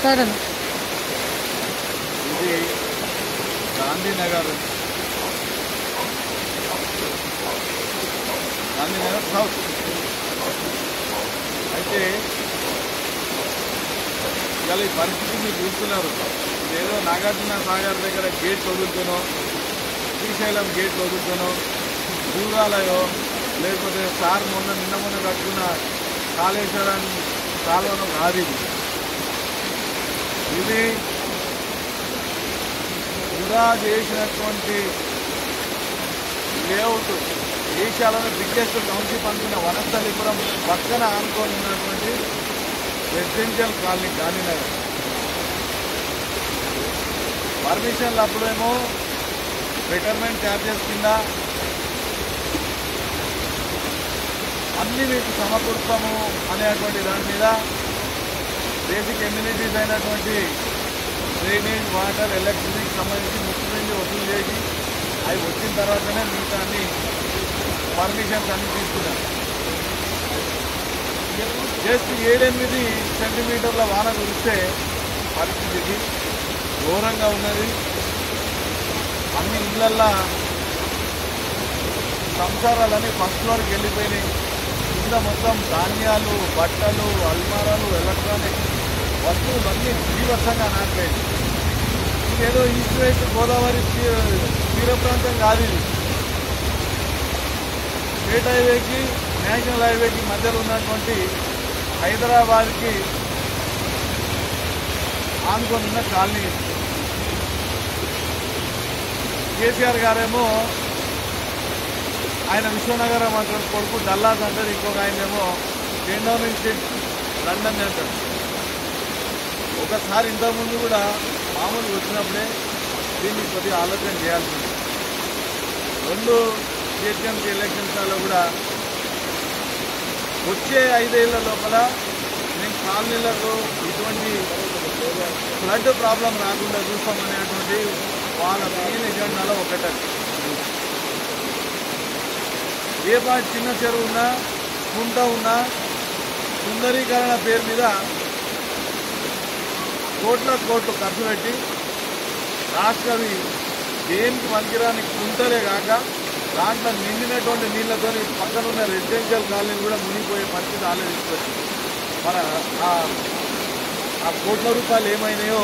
సరే అన్న. ఇది గాంధీనగర్ సౌత్. అయితే ఇవాళ ఈ పరిస్థితి మీరు చూస్తున్నారు. ఏదో నాగార్జున సాగర్ దగ్గర గేట్లు వదులుతానో, శ్రీశైలం గేట్లు వదులుతానో, దూరాలయో, లేకపోతే సార్ నిన్న మొన్న కట్టుకున్న కాళేశ్వరం కాలువను కాదు ఇది వృధా చేసినటువంటి లేఅవుట్. ఏషియాలోని బిగ్గెస్ట్ టౌన్షిప్ అనుకున్న వనస్థలిపురం పక్కన ఆనుకొని ఉన్నటువంటి రెసిడెన్షియల్ కాలనీ గాంధీనగర్. పర్మిషన్లు అప్పుడేమో బెటర్మెంట్ ఛార్జెస్ కింద అన్ని మీకు సమకూర్చము అనేటువంటి దాని మీద బేసిక్ ఎమ్యూనిటీస్ అయినటువంటి డ్రైనేజ్, వాటర్, ఎలక్ట్రిసిటీకి సంబంధించి ముఖ్యమంత్రి వసూలు చేసి అవి వచ్చిన తర్వాతనే మిగతా అన్ని పర్మిషన్స్ అన్ని తీసుకున్నారు. జస్ట్ 7-8 సెంటీమీటర్ల వాన కురిస్తే పరిస్థితికి ఘోరంగా ఉన్నది. అన్ని ఇళ్లల్లా సంసారాలన్నీ ఫస్ట్ ఫ్లోర్కి వెళ్ళిపోయినాయి. కింద మొత్తం ధాన్యాలు, బట్టలు, అల్మారాలు, ఎలక్ట్రానిక్ వస్తువులు అన్నీ బీభత్సంగా నాటిపోయింది. ఇదేదో ఈస్ట్ వెస్ట్ గోదావరి తీర ప్రాంతం కాదు ఇది. స్టేట్ హైవేకి, నేషనల్ హైవేకి మధ్యలో ఉన్నటువంటి హైదరాబాద్కి ఆనుకొని ఉన్న కాలనీ. కేసీఆర్ గారేమో ఆయన విశ్వనగరం అంటారు, కొడుకు డల్లాస్ అంటారు, ఇంకొక ఆయనేమో డౌనింగ్ స్ట్రీట్ లండన్ అంటారు. ఒకసారి ఇంతకుముందు కూడా మామూలుగా వచ్చినప్పుడే దీన్ని కొద్దిగా ఆలోచన చేయాల్సింది. 2 జిహెచ్ఎంసీ ఎలక్షన్స్లో కూడా వచ్చే 5 ఏళ్ల లోపల మేము కాలనీలకు ఇటువంటి ఫ్లడ్ ప్రాబ్లం రాకుండా చూస్తామనేటువంటి వాళ్ళ మెయిన్ ఎజెండాలో ఒకటే. ఏ పాటి చిన్న చెరువు ఉన్నా, కుంట ఉన్నా సుందరీకరణ పేరు మీద కోట్ల కోట్లు ఖర్చు పెట్టి రాష్ట్రవి దేనికి పనికిరాని కుంటలే కాక దాంట్లో నిండినటువంటి నీళ్లతో పక్కన ఉన్న రెసిడెన్షియల్ కాలనీ కూడా మునిగిపోయే పరిస్థితి ఆలోచించుకోవచ్చు. మన ఆ కోట్ల రూపాయలు ఏమైనాయో